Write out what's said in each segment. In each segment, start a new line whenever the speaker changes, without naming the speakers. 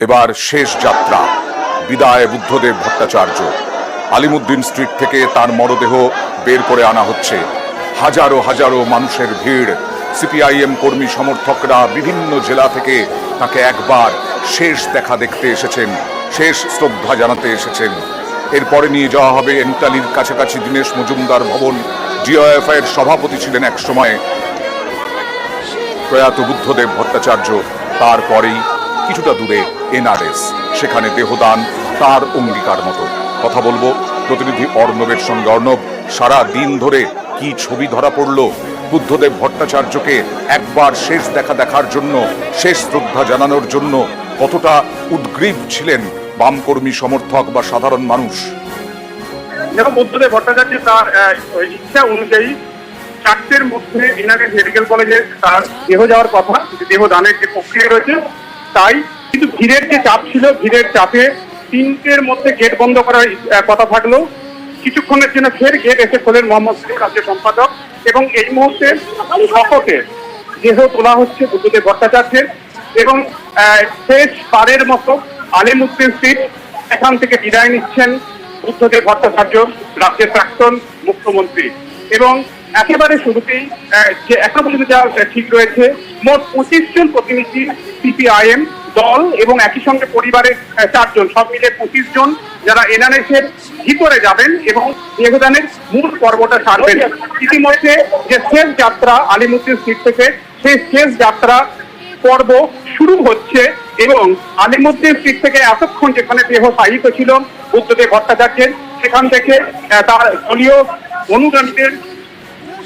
এবার শেষ যাত্রা, বিদায় বুদ্ধদেব ভট্টাচার্য। আলিমুদ্দিন স্ট্রিট থেকে তার মরদেহ বের করে আনা হচ্ছে। হাজারো হাজারো মানুষের ভিড়। সিপিআইএম কর্মী সমর্থকরা বিভিন্ন জেলা থেকে তাকে একবার শেষ দেখা দেখতে এসেছেন, শেষ শ্রদ্ধা জানাতে এসেছেন। এরপরে নিয়ে যাওয়া হবে এন্টালির কাছাকাছি দীনেশ মজুমদার ভবন। ডিওএফআই এর সভাপতি ছিলেন এক সময় প্রয়াত বুদ্ধদেব ভট্টাচার্য। তারপরেই কিছুটা দূরে এনআরএস, সেখানে দেহদান তার অঙ্গীকার মতো। কথা বলবো প্রতিনিধি অর্ণবের সঙ্গে। অর্ণব, সারা দিন ধরে কি ছবি ধরা পড়লো? বুদ্ধদেব ভট্টাচার্যকে একবার শেষ দেখার জন্য, শেষ শ্রদ্ধা জানানোর জন্য কতটা উদ্গ্রীব ছিলেন বামকর্মী সমর্থক বা সাধারণ মানুষ?
যেমন বুদ্ধদেব ভট্টাচার্য তার ইচ্ছা অনুযায়ী 4টের মধ্যে এনআরএস মেডিকেল কলেজে তার দেহ যাওয়ার কথা, দেহ দানের যে প্রক্রিয়া রয়েছে তাই। কিন্তু ভিড়ের যে চাপ ছিল, ভিড়ের চাপে 3টের মধ্যে গেট বন্ধ করার কথা থাকলো। কিছুক্ষণের জন্য ফের গেট এসে খোলেন মোহাম্মদ সেলিম, রাজ্য সম্পাদক, এবং এই মুহূর্তে শপথে দেহ তোলা হচ্ছে বুদ্ধদেব ভট্টাচার্যের। এবং শেষ পারের মতো আলিমুদ্দিন স্ট্রিট, এখান থেকে বিদায় নিচ্ছেন বুদ্ধদেব ভট্টাচার্য, রাজ্যের প্রাক্তন মুখ্যমন্ত্রী। এবং একেবারে শুরুতেই যে এখনো পর্যন্ত যা ঠিক রয়েছে, মোট 25 জন প্রতিনিধি সিপিআইএম দল এবং একই সঙ্গে পরিবারের 4 জন, সব মিলে 25 জন যারা এনআরএস এর ভিতরে যাবেন এবং দেহদানের মূল পর্বটা সারবেন। ইতিমধ্যে যে শেষ যাত্রা আলিমুদ্দিন স্ট্রিট থেকে, সেই শেষ যাত্রা পর্ব শুরু হচ্ছে। এবং আলিমুদ্দিন স্ট্রিট থেকে এতক্ষণ যেখানে দেহ সাহিত্য ছিল বুদ্ধদেব ভট্টাচার্যের, সেখান থেকে তার দলীয় অনুগামীদের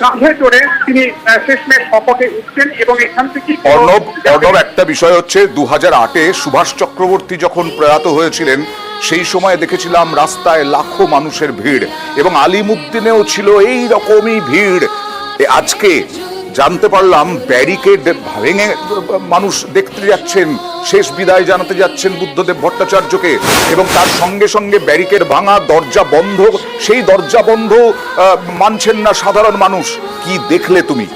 কাঁধে চড়ে তিনি শেষমেশ শপথে উঠছেন। এবং এখান থেকে
অর্ণব, একটা বিষয় হচ্ছে 2008-এ সুভাষ চক্রবর্তী যখন প্রয়াত হয়েছিলেন, সেই সময় দেখেছিলাম রাস্তায় লাখো মানুষের ভিড়, এবং আলিমুদ্দিনেও ছিল এই রকমই ভিড়। আজকে জানতে পারলাম ব্যারিকেড ভেঙে মানুষ দেখতে যাচ্ছেন, শেষ বিদায় জানাতে যাচ্ছেন বুদ্ধদেব ভট্টাচার্যকে, এবং তার সঙ্গে সঙ্গে ব্যারিকেড ভাঙা, দরজা বন্ধ, সেই দরজা বন্ধ মানছেন না সাধারণ মানুষ। কি দেখলে তুমি?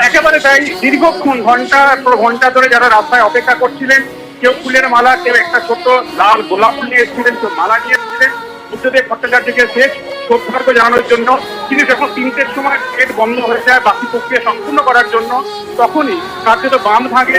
একেবারে তাই। দীর্ঘক্ষণ ঘন্টার পর ঘন্টা ধরে যারা রাস্তায় অপেক্ষা করছিলেন, কেউ ফুলের মালা, কেউ একটা ছোট লাল গোলাপ ফুল নিয়ে এসেছিলেন, কেউ মালা নিয়ে এসেছিলেন বুদ্ধদেব ভট্টাচার্যকে শেষ শ্রদ্ধার্ঘ্য জানানোর জন্য। কিন্তু যখন 3টের সময় গেট বন্ধ হয়ে যায় বাকি প্রক্রিয়া সম্পূর্ণ করার জন্য, তখনই কার্যত বাম ভাগে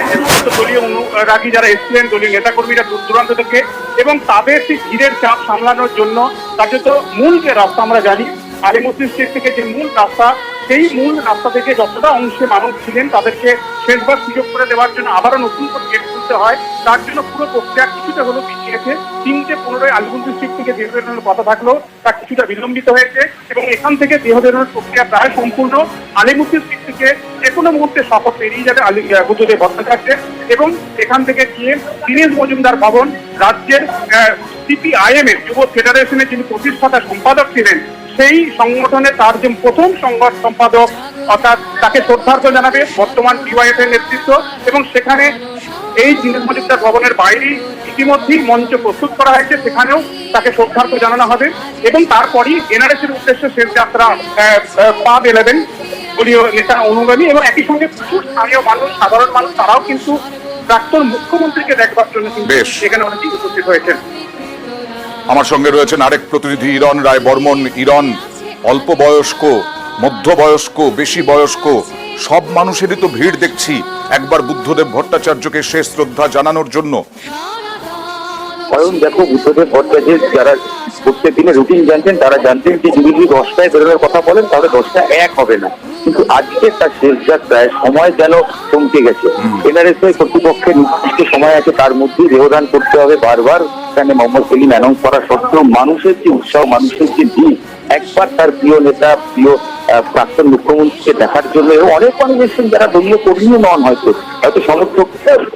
দলীয় অনুরাগী যারা এসেছিলেন, দলীয় নেতাকর্মীরা দূর দূরান্ত থেকে, এবং তাদের সেই ভিড়ের চাপ সামলানোর জন্য কার্যত মূল যে রাস্তা আমরা জানি আলিমুদ্দিন স্ট্রিট থেকে, যে মূল রাস্তা, সেই মূল রাস্তা থেকে যতটা অংশে মানুষ ছিলেন তাদেরকে শেষবার সুযোগ করে দেওয়ার জন্য আবারও নতুন করে গেট খুলতে হয়। তার জন্য পুরো প্রক্রিয়া কিছুটা হলো পিছিয়েছে। 3:15 আলিমুদ্দিন স্ট্রিট থেকে দেহ বেরোনোর কথা থাকলেও তা কিছুটা বিলম্বিত হয়েছে। এবং এখান থেকে দেহ বেরোনোর প্রক্রিয়া প্রায় সম্পূর্ণ। আলিমুদ্দিন স্ট্রিট থেকে যে কোনো মুহূর্তে শপথ পেরিয়ে যাবে বুদ্ধদেব ভট্টাচার্য। এবং এখান থেকে গিয়ে দীনেশ মজুমদার ভবন, রাজ্যের সিপিআইএম এর যুব ফেডারেশনের যিনি প্রতিষ্ঠাতা সম্পাদক ছিলেন, সেই সংগঠনে তার যে প্রথম সংগঠন সম্পাদক, অর্থাৎ তাকে শ্রদ্ধার্ঘ্য জানাবে বর্তমান ডিওয়াইএফ এর নেতৃত্ব। এবং সেখানে এই দীনেশ মজুমদার ভবনের বাইরেই ইতিমধ্যেই মঞ্চ প্রস্তুত করা হয়েছে, সেখানেও তাকে শ্রদ্ধার্ঘ্য জানানো হবে। এবং তারপরই এনআরএস এর উদ্দেশ্যে শেষ যাত্রা পা মেলাবেন দলীয় নেতা অনুগামী। এবং একই সঙ্গে প্রচুর স্থানীয় মানুষ, সাধারণ মানুষ, তারাও কিন্তু প্রাক্তন মুখ্যমন্ত্রীকে দেখবার জন্য এখানে অনেকেই উপস্থিত হয়েছেন।
আমার সঙ্গে রয়েছেন আরেক প্রতিনিধি ইরন রায় বর্মন। ইরন, অল্প বয়স্ক, মধ্যবয়স্ক, বেশি বয়স্ক সব মানুষেরই তো ভিড় দেখছি একবার বুদ্ধদেব ভট্টাচার্যকে শেষ শ্রদ্ধা জানানোর জন্য।
কারণ দেখো, বুদ্ধদেব ভট্টাচার্য যারা প্রত্যেক দিনে রুটিন জানতেন, তারা জানতেন যে যদি 10টায় বেরোনোর কথা বলেন তাহলে 10টা 1 হবে না। কিন্তু আজকে তার শেষ যাত্রায় সময় যেন কমতে গেছে। এনআরএস কর্তৃপক্ষের নির্দিষ্ট সময় আছে, তার মধ্যেই দেহদান করতে হবে। বারবার এখানে মোহাম্মদ সেলিম অ্যানাউন্স করা সত্ত্বেও মানুষের যে উৎসাহ, মানুষের যে ভিড়, একবার তার প্রিয় নেতা, প্রিয় প্রাক্তন মুখ্যমন্ত্রীকে দেখার জন্য, এবং অনেক মানুষ এসেছেন যারা দলীয় কর্মীও নন, হয়তো সমর্থক,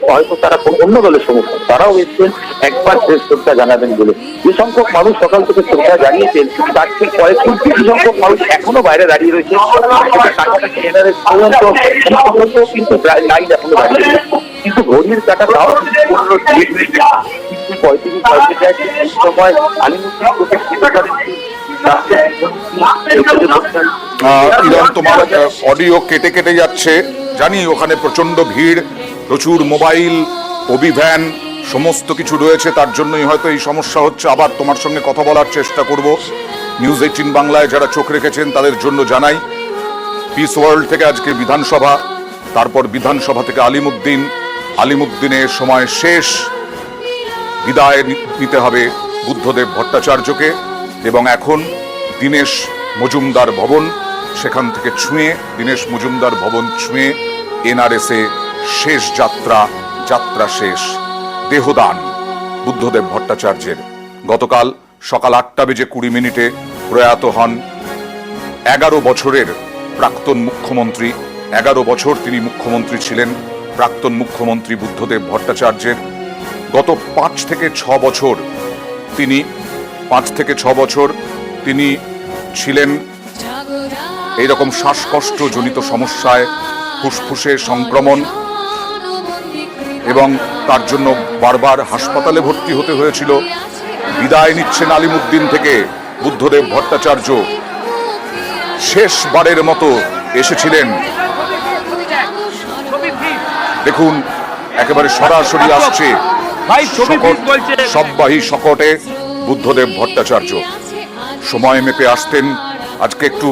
হয়তো তারা অন্য দলের সমর্থক, তারাও এসেছেন একবার শেষ শ্রদ্ধা জানাবেন বলে। যে সংখ্যক মানুষ সকাল থেকে শ্রদ্ধা জানিয়েছেন, তার থেকে কয়েক কোটি সংখ্যক মানুষ এখনো বাইরে দাঁড়িয়ে রয়েছে। কিন্তু লাইন এখনো দাঁড়িয়ে রয়েছে, কিন্তু ঘড়ির কাটা তাও 15:35 সময় আলিমুদ্দিন
তোমার অডিও কেটে কেটে যাচ্ছে, জানি ওখানে প্রচন্ড ভিড়, প্রচুর মোবাইল, অভিভ্যান, সমস্ত কিছু রয়েছে, তার জন্যই হয়তো এই সমস্যা হচ্ছে। আবার তোমার সঙ্গে কথা বলার চেষ্টা করব। নিউজ 18 বাংলায় যারা চোখ রেখেছেন তাদের জন্য জানাই, পিস ওয়ার্ল্ড থেকে আজকে বিধানসভা, তারপর বিধানসভা থেকে আলিমুদ্দিনের সময় শেষ, বিদায় নিতে হবে বুদ্ধদেব ভট্টাচার্যকে। এবং এখন দীনেশ মজুমদার ভবন, সেখান থেকে দীনেশ মজুমদার ভবন ছুঁয়ে এনআরএসে শেষ যাত্রা শেষ, দেহদান বুদ্ধদেব ভট্টাচার্যের। গতকাল সকাল 8:20 প্রয়াত হন 11 বছরের প্রাক্তন মুখ্যমন্ত্রী। 11 বছর তিনি মুখ্যমন্ত্রী ছিলেন, প্রাক্তন মুখ্যমন্ত্রী বুদ্ধদেব ভট্টাচার্যের। গত 5 থেকে 6 বছর তিনি ছিলেন এইরকম শ্বাসকষ্ট জনিত সমস্যায়, ফুসফুসে সংক্রমণ, এবং তার জন্য বারবার হাসপাতালে ভর্তি হতে হয়েছিল। বিদায় নিচ্ছেন আলিমুদ্দিন থেকে বুদ্ধদেব ভট্টাচার্য। শেষবারের মতো এসেছিলেন, দেখুন একেবারে সরাসরি আসছে সববাহী শকটে বুদ্ধদেব ভট্টাচার্য। সময় মেপে আসতেন, আজকে একটু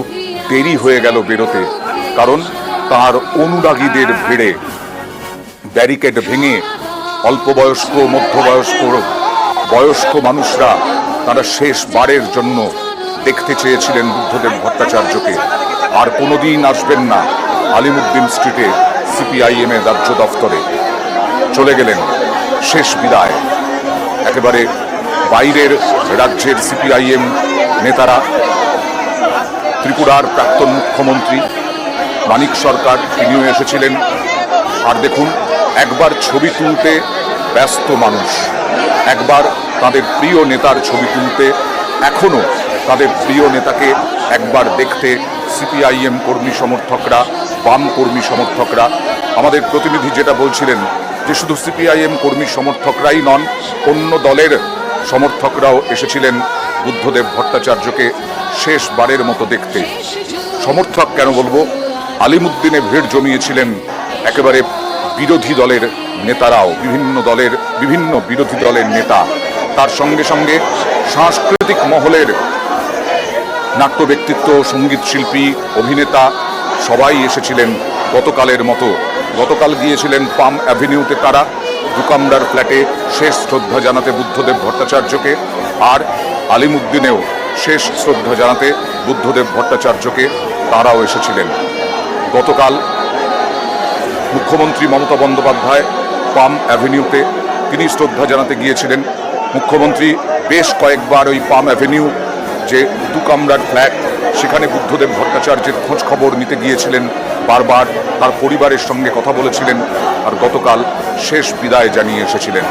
দেরি হয়ে গেল বেরোতে, কারণ তার অনুরাগীদের ভিড়ে ব্যারিকেড ভেঙে অল্প বয়স্ক, মধ্যবয়স্ক, বয়স্ক মানুষরা তারা শেষবারের জন্য দেখতে চেয়েছিলেন বুদ্ধদেব ভট্টাচার্যকে। আর কোনোদিন আসবেন না আলিমুদ্দিন স্ট্রিটে সিপিআইএম এর রাজ্য দফতরে। চলে গেলেন, শেষ বিদায়। একেবারে বাইরের রাজ্যের সিপিআইএম নেতারা, ত্রিপুরার প্রাক্তন মুখ্যমন্ত্রী মানিক সরকার, তিনিও এসেছিলেন। আর দেখুন, একবার ছবি তুলতে ব্যস্ত মানুষ, একবার তাদের প্রিয় নেতার ছবি তুলতে, এখনো তাদের প্রিয় নেতাকে একবার দেখতে সিপিআইএম কর্মী সমর্থকরা, বাম কর্মী সমর্থকরা। আমাদের প্রতিনিধি যেটা বলছিলেন যে শুধু সিপিআইএম কর্মী সমর্থকরাই নন, অন্য দলের সমর্থকরাও এসেছিলেন বুদ্ধদেব ভট্টাচার্যকে শেষবারের মতো দেখতে। সমর্থক কেন বলবো, আলিমুদ্দিনে ভিড় জমিয়েছিলেন একেবারে বিরোধী দলের নেতারাও, বিভিন্ন বিরোধী দলের নেতা। তার সঙ্গে সঙ্গে সাংস্কৃতিক মহলের নাট্য ব্যক্তিত্ব, সঙ্গীত শিল্পী, অভিনেতা সবাই এসেছিলেন গতকালের মতো। গতকাল গিয়েছিলেন পাম অ্যাভিনিউতে তারা, দুকামরার ফ্ল্যাটে শেষ শ্রদ্ধা জানাতে বুদ্ধদেব ভট্টাচার্যকে। আর আলিমুদ্দিনেও শেষ শ্রদ্ধা জানাতে বুদ্ধদেব ভট্টাচার্যকে তারাও এসেছিলেন। গতকাল মুখ্যমন্ত্রী মমতা বন্দ্যোপাধ্যায় পাম অ্যাভিনিউতে তিনি শ্রদ্ধা জানাতে গিয়েছিলেন। মুখ্যমন্ত্রী বেশ কয়েকবার ওই পাম অ্যাভিনিউ যে দুকামরার ফ্ল্যাট, সেখানে বুদ্ধদেব ভট্টাচার্যের খোঁজ খবর নিতে গিয়েছিলেন, বারবার তার পরিবারের সঙ্গে কথা বলেছিলেন। আর গতকাল শেষ বিদায় জানিয়ে এসেছিলেন।